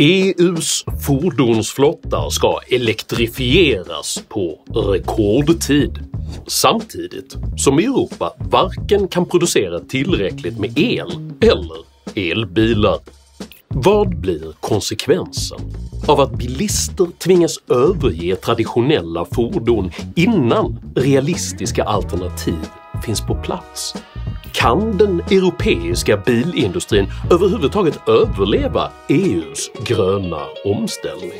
EUs fordonsflotta ska elektrifieras på rekordtid, samtidigt som Europa varken kan producera tillräckligt med el eller elbilar. Vad blir konsekvensen av att bilister tvingas överge traditionella fordon innan realistiska alternativ finns på plats? Kan den europeiska bilindustrin överhuvudtaget överleva EUs gröna omställning?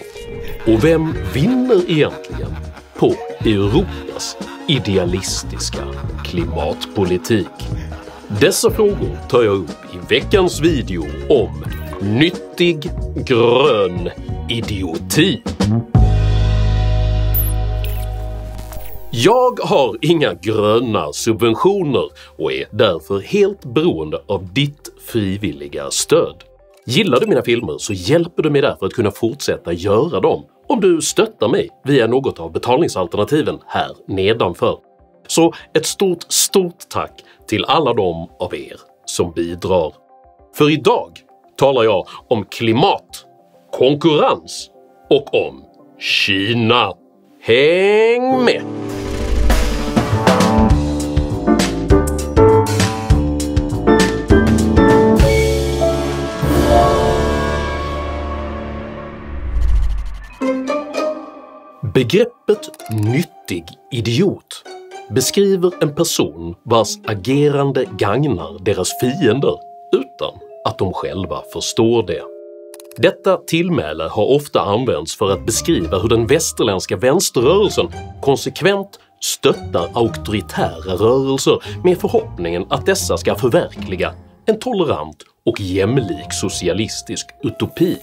Och vem vinner egentligen på Europas idealistiska klimatpolitik? Dessa frågor tar jag upp i veckans video om nyttig grön idioti. Jag har inga gröna subventioner och är därför helt beroende av ditt frivilliga stöd. Gillar du mina filmer så hjälper du mig därför att kunna fortsätta göra dem om du stöttar mig via något av betalningsalternativen här nedanför. Så ett stort tack till alla de av er som bidrar. För idag talar jag om klimat, konkurrens och om Kina. Häng med! Begreppet nyttig idiot beskriver en person vars agerande gagnar deras fiender utan att de själva förstår det. Detta tillmäle har ofta använts för att beskriva hur den västerländska vänsterrörelsen konsekvent stöttar auktoritära rörelser med förhoppningen att dessa ska förverkliga en tolerant och jämlik socialistisk utopi.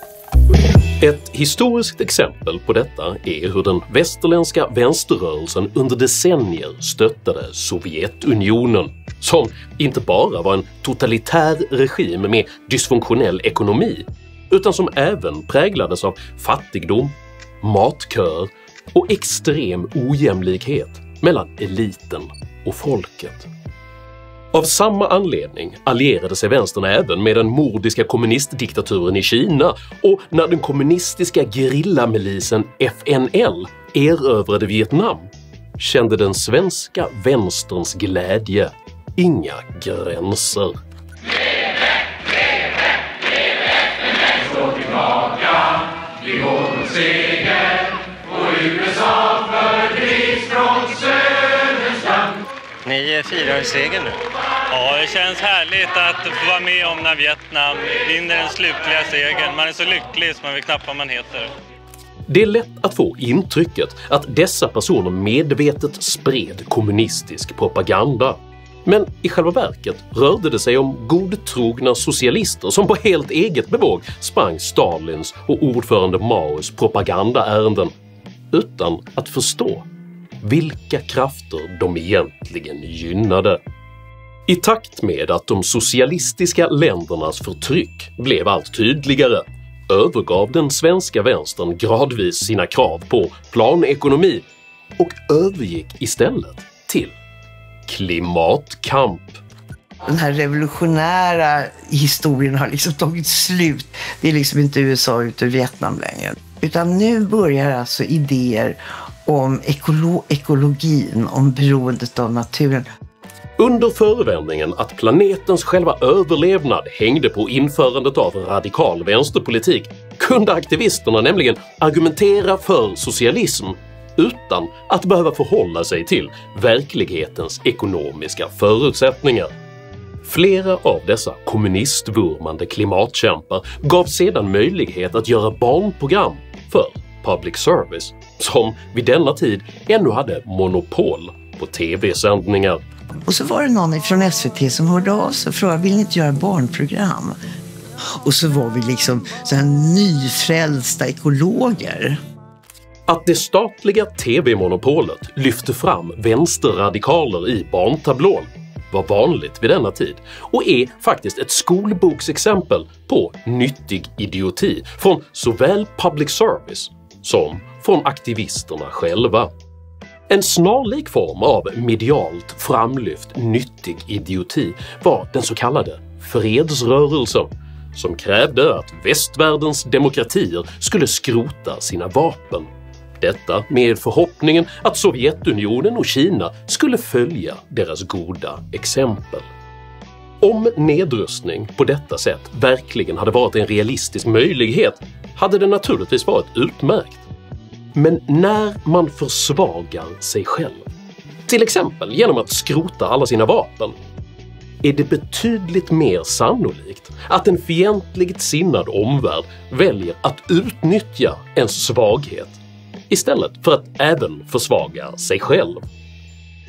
Ett historiskt exempel på detta är hur den västerländska vänsterrörelsen under decennier stöttade Sovjetunionen, som inte bara var en totalitär regim med dysfunktionell ekonomi, utan som även präglades av fattigdom, matköer och extrem ojämlikhet mellan eliten och folket. Av samma anledning allierade sig vänstern även med den mordiska kommunistdiktaturen i Kina, och när den kommunistiska gerillamilisen FNL erövrade Vietnam kände den svenska vänsterns glädje inga gränser. Vi går mot seger och USA fördrivs från söderns land. Ni firar seger nu. Ja, det känns härligt att få vara med om när Vietnam vinner den slutliga segern. Man är så lycklig så man vet knappt vad man heter. Det är lätt att få intrycket att dessa personer medvetet spred kommunistisk propaganda. Men i själva verket rörde det sig om godtrogna socialister som på helt eget bevåg sprang Stalins och ordförande Maos propagandaärenden utan att förstå vilka krafter de egentligen gynnade. I takt med att de socialistiska ländernas förtryck blev allt tydligare övergav den svenska vänstern gradvis sina krav på planekonomi och övergick istället till klimatkamp. Den här revolutionära historien har liksom tagit slut. Det är liksom inte USA ut ur Vietnam längre. Utan nu börjar alltså idéer om ekologin, om beroendet av naturen. Under förevändningen att planetens själva överlevnad hängde på införandet av radikal vänsterpolitik kunde aktivisterna nämligen argumentera för socialism utan att behöva förhålla sig till verklighetens ekonomiska förutsättningar. Flera av dessa kommunistvurmande klimatkämpar gav sedan möjlighet att göra barnprogram för public service, som vid denna tid ännu hade monopol på tv-sändningar. Och så var det någon från SVT som hörde av sig och frågade: vill ni inte göra barnprogram? Och så var vi liksom så här nyfrälsta ekologer. Att det statliga tv-monopolet lyfte fram vänsterradikaler i barntablån var vanligt vid denna tid och är faktiskt ett skolboksexempel på nyttig idioti från såväl public service som från aktivisterna själva. En snarlik form av medialt framlyft nyttig idioti var den så kallade fredsrörelsen, som krävde att västvärldens demokratier skulle skrota sina vapen. Detta med förhoppningen att Sovjetunionen och Kina skulle följa deras goda exempel. Om nedrustning på detta sätt verkligen hade varit en realistisk möjlighet hade det naturligtvis varit utmärkt. Men när man försvagar sig själv, till exempel genom att skrota alla sina vapen, är det betydligt mer sannolikt att en fientligt sinnad omvärld väljer att utnyttja ens svaghet istället för att även försvaga sig själv.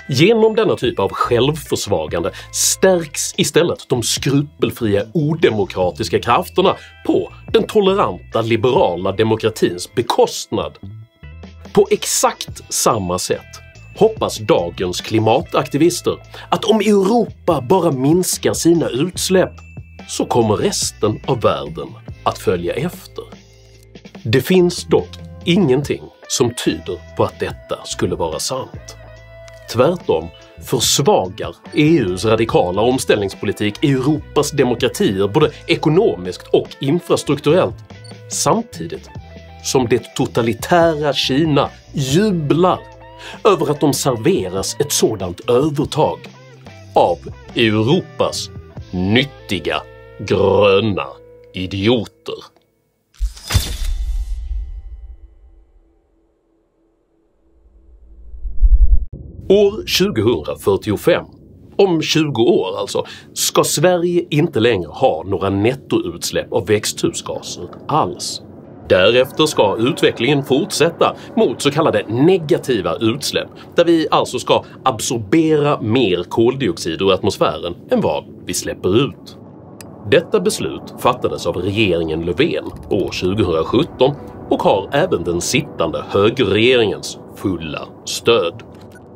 Genom denna typ av självförsvagande stärks istället de skrupelfria odemokratiska krafterna på den toleranta liberala demokratins bekostnad. På exakt samma sätt hoppas dagens klimataktivister att om Europa bara minskar sina utsläpp så kommer resten av världen att följa efter. Det finns dock ingenting som tyder på att detta skulle vara sant. Tvärtom försvagar EUs radikala omställningspolitik Europas demokratier både ekonomiskt och infrastrukturellt, samtidigt som det totalitära Kina jublar över att de serveras ett sådant övertag av Europas nyttiga gröna idioter. År 2045, om 20 år alltså, ska Sverige inte längre ha några nettoutsläpp av växthusgaser alls. Därefter ska utvecklingen fortsätta mot så kallade negativa utsläpp, där vi alltså ska absorbera mer koldioxid ur atmosfären än vad vi släpper ut. Detta beslut fattades av regeringen Löfven år 2017 och har även den sittande högerregeringens fulla stöd.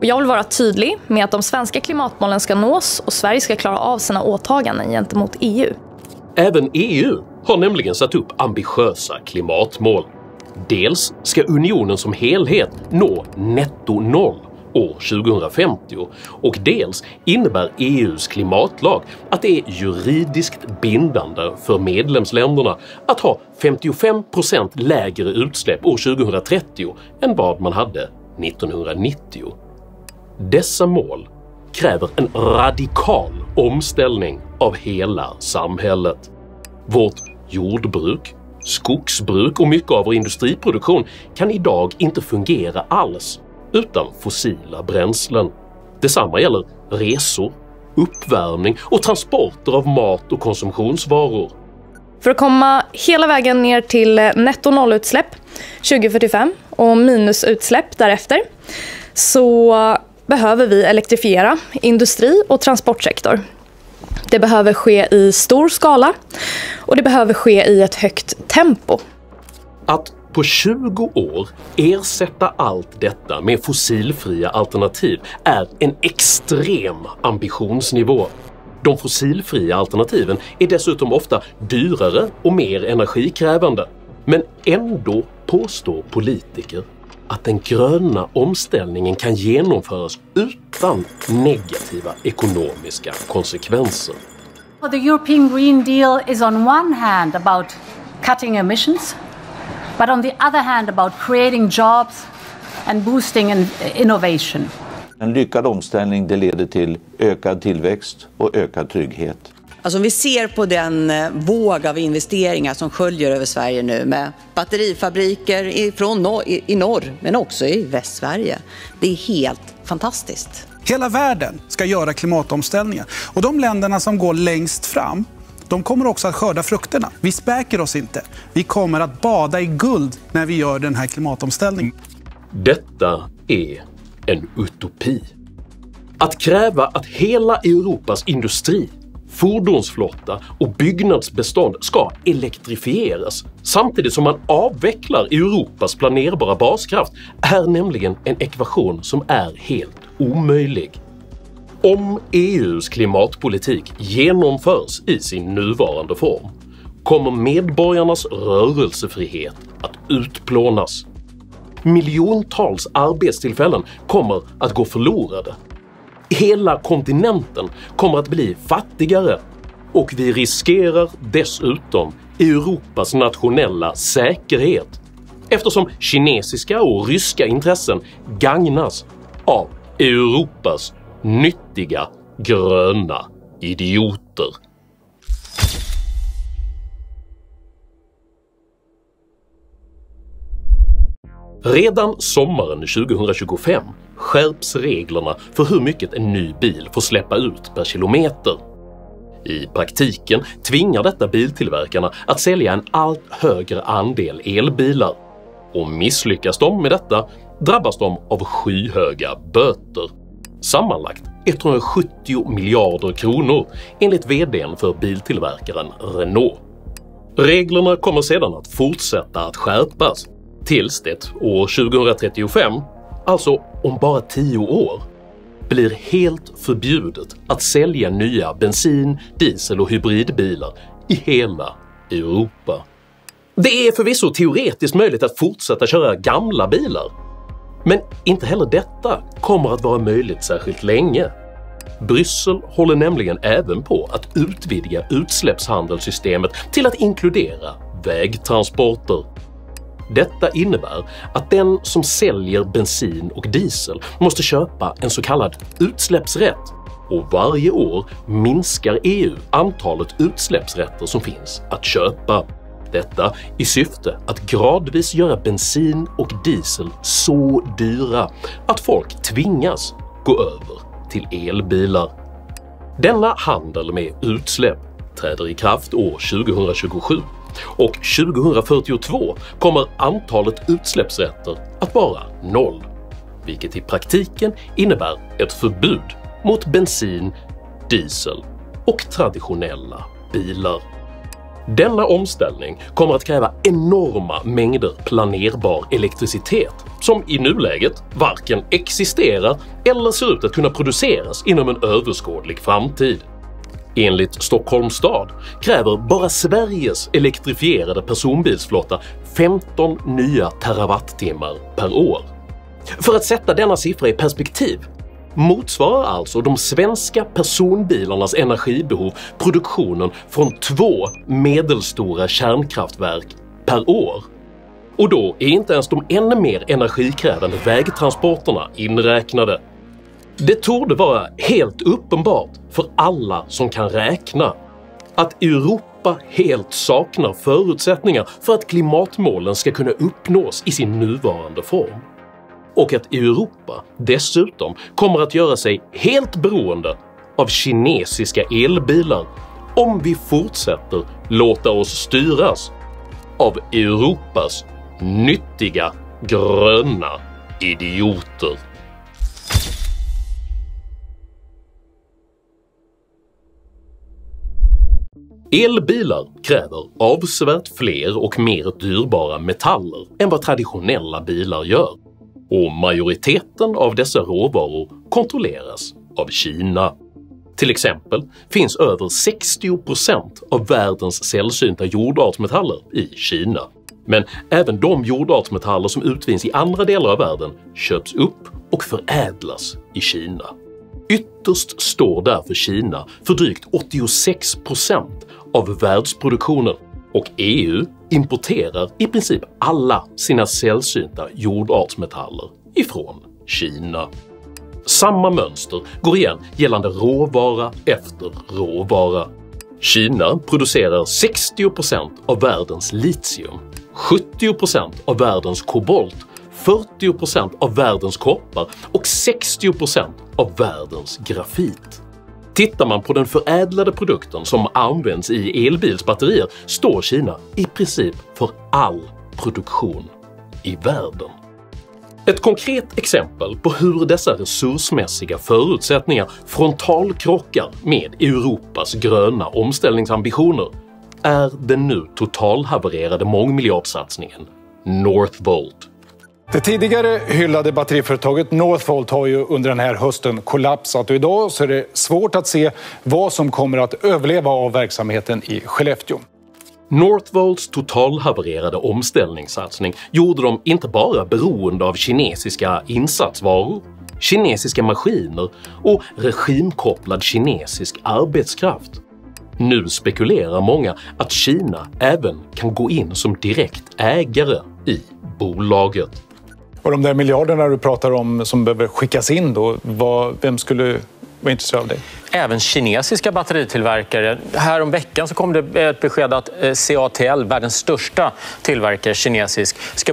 Jag vill vara tydlig med att de svenska klimatmålen ska nås och Sverige ska klara av sina åtaganden gentemot EU. Även EU har nämligen satt upp ambitiösa klimatmål. Dels ska unionen som helhet nå netto noll år 2050 och dels innebär EUs klimatlag att det är juridiskt bindande för medlemsländerna att ha 55% lägre utsläpp år 2030 än vad man hade 1990. Dessa mål kräver en radikal omställning av hela samhället. Vårt jordbruk, skogsbruk och mycket av vår industriproduktion kan idag inte fungera alls utan fossila bränslen. Detsamma gäller resor, uppvärmning och transporter av mat och konsumtionsvaror. För att komma hela vägen ner till netto nollutsläpp 2045 och minusutsläpp därefter så behöver vi elektrifiera industri- och transportsektor. Det behöver ske i stor skala och det behöver ske i ett högt tempo. Att på 20 år ersätta allt detta med fossilfria alternativ är en extrem ambitionsnivå. De fossilfria alternativen är dessutom ofta dyrare och mer energikrävande. Men ändå påstår politiker att den gröna omställningen kan genomföras utan negativa ekonomiska konsekvenser. The European Green Deal is on one hand about cutting emissions, but on the other hand about creating jobs and boosting innovation. En lyckad omställning det leder till ökad tillväxt och ökad trygghet. Alltså om vi ser på den våg av investeringar som sköljer över Sverige nu med batterifabriker i norr men också i Västsverige. Det är helt fantastiskt. Hela världen ska göra klimatomställningen och de länderna som går längst fram, de kommer också att skörda frukterna. Vi späker oss inte. Vi kommer att bada i guld när vi gör den här klimatomställningen. Detta är en utopi. Att kräva att hela Europas industri, fordonsflotta och byggnadsbestånd ska elektrifieras samtidigt som man avvecklar Europas planerbara baskraft är nämligen en ekvation som är helt omöjlig. Om EUs klimatpolitik genomförs i sin nuvarande form kommer medborgarnas rörelsefrihet att utplånas. Miljontals arbetstillfällen kommer att gå förlorade. Hela kontinenten kommer att bli fattigare Och vi riskerar dessutom Europas nationella säkerhet eftersom kinesiska och ryska intressen gagnas av Europas nyttiga gröna idioter. Redan sommaren 2025 skärps reglerna för hur mycket en ny bil får släppa ut per kilometer. I praktiken tvingar detta biltillverkarna att sälja en allt högre andel elbilar. Och misslyckas de med detta drabbas de av skyhöga böter. Sammanlagt 170 miljarder kronor enligt vd:n för biltillverkaren Renault. Reglerna kommer sedan att fortsätta att skärpas tills det år 2035, alltså om bara 10 år, blir helt förbjudet att sälja nya bensin-, diesel- och hybridbilar i hela Europa. Det är förvisso teoretiskt möjligt att fortsätta köra gamla bilar, men inte heller detta kommer att vara möjligt särskilt länge. Bryssel håller nämligen även på att utvidga utsläppshandelssystemet till att inkludera vägtransporter. Detta innebär att den som säljer bensin och diesel måste köpa en så kallad utsläppsrätt, och varje år minskar EU antalet utsläppsrätter som finns att köpa. Detta i syfte att gradvis göra bensin och diesel så dyra att folk tvingas gå över till elbilar. Denna handel med utsläpp träder i kraft år 2027 och 2042 kommer antalet utsläppsrätter att vara 0, vilket i praktiken innebär ett förbud mot bensin, diesel och traditionella bilar. Denna omställning kommer att kräva enorma mängder planerbar elektricitet som i nuläget varken existerar eller ser ut att kunna produceras inom en överskådlig framtid. Enligt Stockholms stad kräver bara Sveriges elektrifierade personbilsflotta 15 nya terawattimmar per år. För att sätta denna siffra i perspektiv motsvarar alltså de svenska personbilarnas energibehov produktionen från 2 medelstora kärnkraftverk per år. Och då är inte ens de ännu mer energikrävande vägtransporterna inräknade. Det torde vara helt uppenbart för alla som kan räkna att Europa helt saknar förutsättningar för att klimatmålen ska kunna uppnås i sin nuvarande form. Och att Europa dessutom kommer att göra sig helt beroende av kinesiska elbilar om vi fortsätter låta oss styras av Europas nyttiga gröna idioter. Elbilar kräver avsevärt fler och mer dyrbara metaller än vad traditionella bilar gör, och majoriteten av dessa råvaror kontrolleras av Kina. Till exempel finns över 60% av världens sällsynta jordartsmetaller i Kina. Men även de jordartsmetaller som utvinns i andra delar av världen köps upp och förädlas i Kina. Ytterst står därför Kina för drygt 86% av världsproduktionen, och EU importerar i princip alla sina sällsynta jordartsmetaller ifrån Kina. Samma mönster går igen gällande råvara efter råvara. Kina producerar 60% av världens litium, 70% av världens kobolt, 40% av världens koppar och 60% av världens grafit. Tittar man på den förädlade produkten som används i elbilsbatterier står Kina i princip för all produktion i världen. Ett konkret exempel på hur dessa resursmässiga förutsättningar frontalkrockar med Europas gröna omställningsambitioner är den nu totalhavererade mångmiljardsatsningen Northvolt. Det tidigare hyllade batteriföretaget Northvolt har ju under den här hösten kollapsat, och idag så är det svårt att se vad som kommer att överleva av verksamheten i Skellefteå. Northvolts totalhavererade omställningssatsning gjorde dem inte bara beroende av kinesiska insatsvaror, kinesiska maskiner och regimkopplad kinesisk arbetskraft. Nu spekulerar många att Kina även kan gå in som direkt ägare i bolaget. Och de där miljarderna du pratar om som behöver skickas in då, vem skulle vara intresserad av det? Även kinesiska batteritillverkare. Här om veckan så kom det ett besked att CATL, världens största tillverkare kinesisk, ska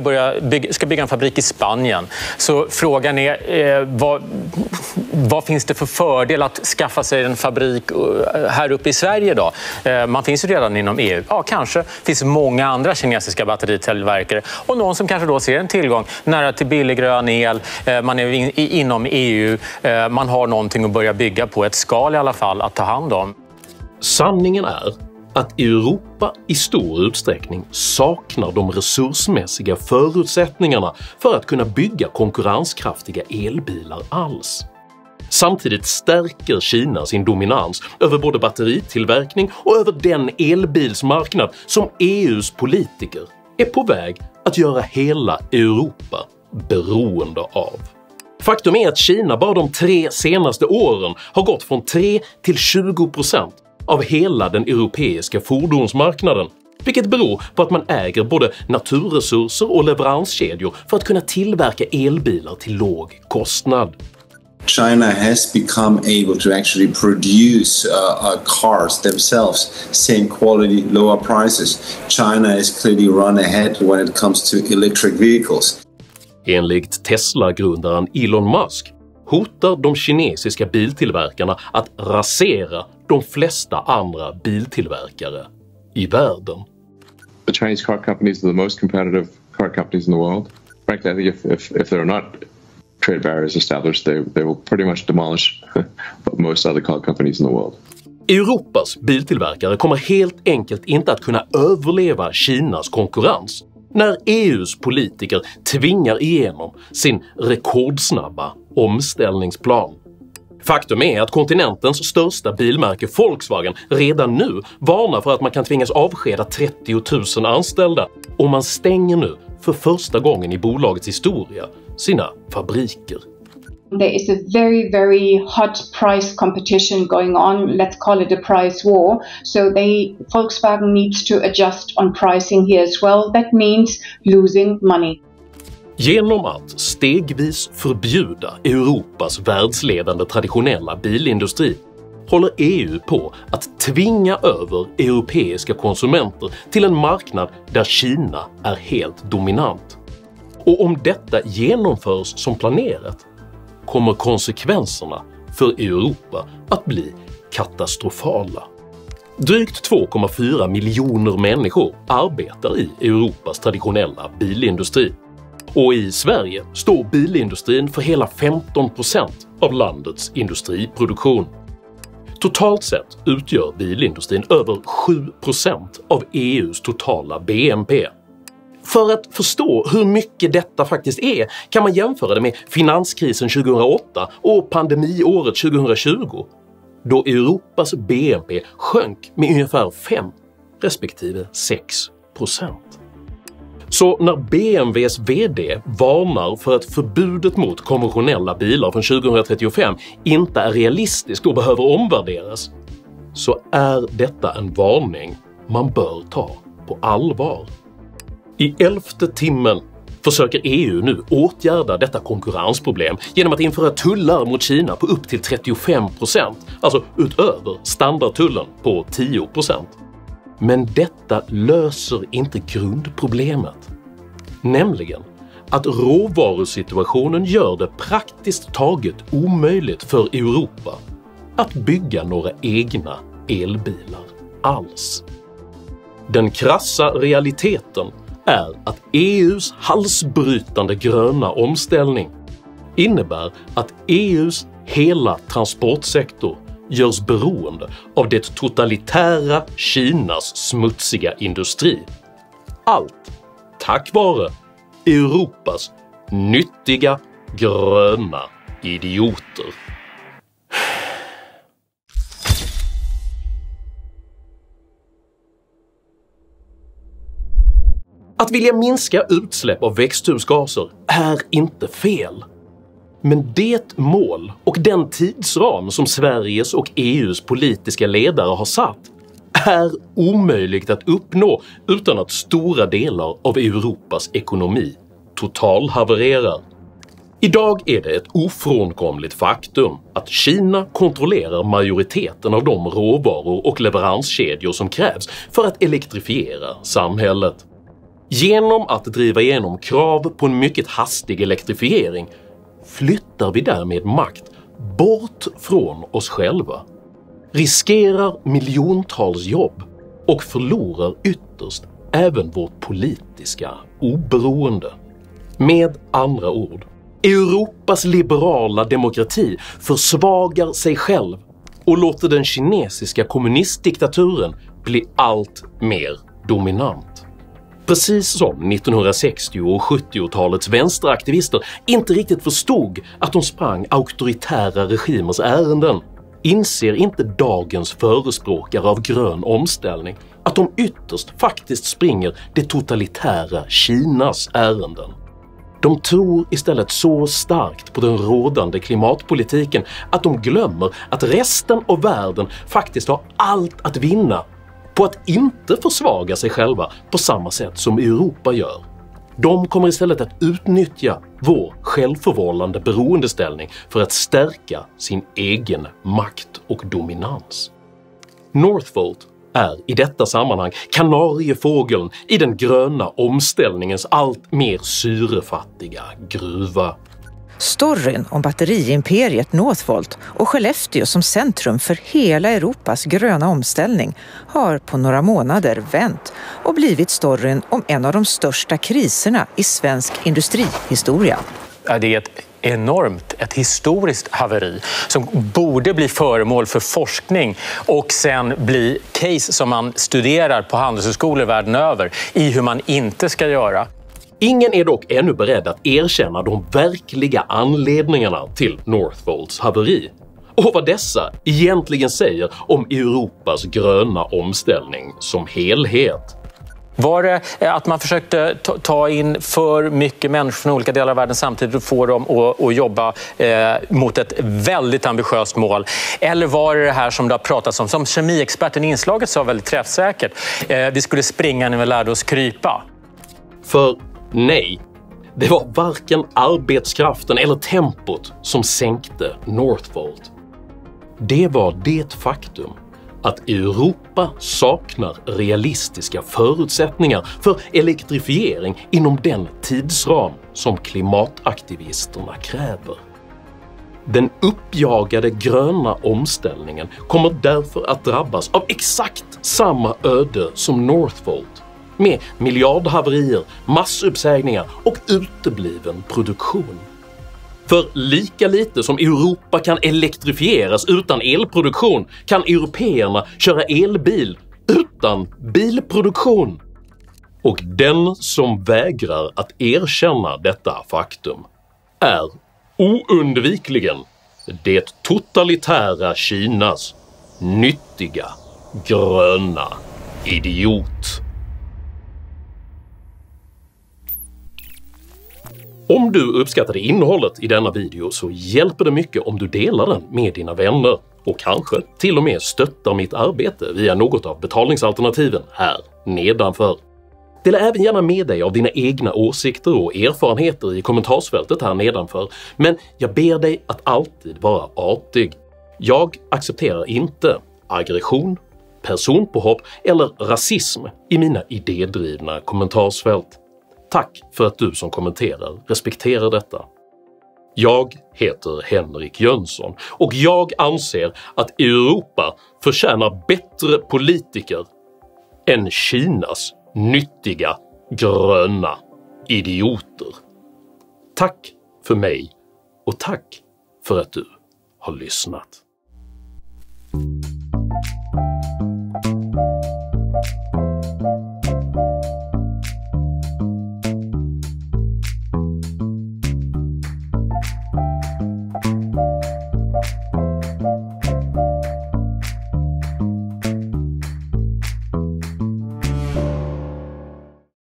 bygga en fabrik i Spanien. Så frågan är vad finns det för fördel att skaffa sig en fabrik här uppe i Sverige då? Man finns ju redan inom EU. Ja, kanske finns många andra kinesiska batteritillverkare och någon som kanske då ser en tillgång nära till billig grön el. Man är inom EU, man har någonting att börja bygga på, ett skal i alla fall att ta hand om. Sanningen är att Europa i stor utsträckning saknar de resursmässiga förutsättningarna för att kunna bygga konkurrenskraftiga elbilar alls. Samtidigt stärker Kina sin dominans över både batteritillverkning och över den elbilsmarknad som EUs politiker är på väg att göra hela Europa beroende av. Faktum är att Kina bara de 3 senaste åren har gått från 3 till 20% av hela den europeiska fordonsmarknaden, vilket beror på att man äger både naturresurser och leveranskedjor för att kunna tillverka elbilar till låg kostnad. China has become able to actually produce cars themselves, same quality, lower prices. China is clearly run ahead when it comes to electric vehicles. Enligt Tesla-grundaren Elon Musk hotar de kinesiska biltillverkarna att rasera de flesta andra biltillverkare i världen. The Chinese car companies are the most competitive car companies in the world. Frankly, I think if there are not trade barriers established, they will pretty much demolish most other car companies in the world. Europas biltillverkare kommer helt enkelt inte att kunna överleva Kinas konkurrens när EUs politiker tvingar igenom sin rekordsnabba omställningsplan. Faktum är att kontinentens största bilmärke Volkswagen redan nu varnar för att man kan tvingas avskeda 30 000 anställda och man stänger nu för första gången i bolagets historia sina fabriker. There is a very, very hot price competition going on. Let's call it a price war. So Volkswagen needs to adjust on pricing here as well. That means losing money. Genom att stegvis förbjuda Europas världsledande traditionella bilindustri håller EU på att tvinga över europeiska konsumenter till en marknad där Kina är helt dominant. Och om detta genomförs som planerat kommer konsekvenserna för Europa att bli katastrofala. Drygt 2,4 miljoner människor arbetar i Europas traditionella bilindustri. Och i Sverige står bilindustrin för hela 15% av landets industriproduktion. Totalt sett utgör bilindustrin över 7% av EUs totala BNP. För att förstå hur mycket detta faktiskt är kan man jämföra det med finanskrisen 2008 och pandemiåret 2020, då Europas BNP sjönk med ungefär 5 respektive 6%. Så när BMWs VD varnar för att förbudet mot konventionella bilar från 2035 inte är realistiskt och behöver omvärderas, så är detta en varning man bör ta på allvar. I 11:e timmen försöker EU nu åtgärda detta konkurrensproblem genom att införa tullar mot Kina på upp till 35%, alltså utöver standardtullen på 10%. Men detta löser inte grundproblemet, nämligen att råvarusituationen gör det praktiskt taget omöjligt för Europa att bygga några egna elbilar alls. Den krassa realiteten är att EUs halsbrytande gröna omställning innebär att EUs hela transportsektor görs beroende av det totalitära Kinas smutsiga industri. Allt tack vare Europas nyttiga gröna idioter. Att vilja minska utsläpp av växthusgaser är inte fel. Men det mål och den tidsram som Sveriges och EUs politiska ledare har satt är omöjligt att uppnå utan att stora delar av Europas ekonomi totalhavererar. Idag är det ett ofrånkomligt faktum att Kina kontrollerar majoriteten av de råvaror och leveranskedjor som krävs för att elektrifiera samhället. Genom att driva igenom krav på en mycket hastig elektrifiering flyttar vi därmed makt bort från oss själva, riskerar miljontals jobb och förlorar ytterst även vårt politiska oberoende. Med andra ord, Europas liberala demokrati försvagar sig själv och låter den kinesiska kommunistdiktaturen bli allt mer dominant. Precis som 1960- och 70-talets vänsteraktivister inte riktigt förstod att de sprang auktoritära regimers ärenden, inser inte dagens förespråkare av grön omställning att de ytterst faktiskt springer det totalitära Kinas ärenden. De tror istället så starkt på den rådande klimatpolitiken att de glömmer att resten av världen faktiskt har allt att vinna på att inte försvaga sig själva på samma sätt som Europa gör. De kommer istället att utnyttja vår självförvållande beroendeställning för att stärka sin egen makt och dominans. Northvolt är i detta sammanhang kanariefågeln i den gröna omställningens allt mer syrefattiga gruva. Storyn om batteriimperiet Northvolt och Skellefteå som centrum för hela Europas gröna omställning har på några månader vänt och blivit storyn om en av de största kriserna i svensk industrihistoria. Det är ett historiskt haveri som borde bli föremål för forskning och sen bli case som man studerar på handelshögskolor världen över i hur man inte ska göra. Ingen är dock ännu beredd att erkänna de verkliga anledningarna till Northvolts haveri och vad dessa egentligen säger om Europas gröna omställning som helhet. Var det att man försökte ta in för mycket människor från olika delar av världen samtidigt och få dem att jobba mot ett väldigt ambitiöst mål? Eller var det här som det har pratats om, som kemiexperten i inslaget sa väldigt träffsäkert, vi skulle springa när vi lärde oss krypa? För nej, det var varken arbetskraften eller tempot som sänkte Northvolt. Det var det faktum att Europa saknar realistiska förutsättningar för elektrifiering inom den tidsram som klimataktivisterna kräver. Den uppjagade gröna omställningen kommer därför att drabbas av exakt samma öde som Northvolt, med miljardhaverier, massuppsägningar och utebliven produktion. För lika lite som Europa kan elektrifieras utan elproduktion kan européerna köra elbil utan bilproduktion. Och den som vägrar att erkänna detta faktum är oundvikligen det totalitära Kinas nyttiga gröna idiot. Om du uppskattade innehållet i denna video så hjälper det mycket om du delar den med dina vänner och kanske till och med stöttar mitt arbete via något av betalningsalternativen här nedanför. Dela även gärna med dig av dina egna åsikter och erfarenheter i kommentarsfältet här nedanför, men jag ber dig att alltid vara artig. Jag accepterar inte aggression, personpåhopp eller rasism i mina idédrivna kommentarsfält. Tack för att du som kommenterar respekterar detta. Jag heter Henrik Jönsson och jag anser att Europa förtjänar bättre politiker än Kinas nyttiga gröna idioter. Tack för mig och tack för att du har lyssnat.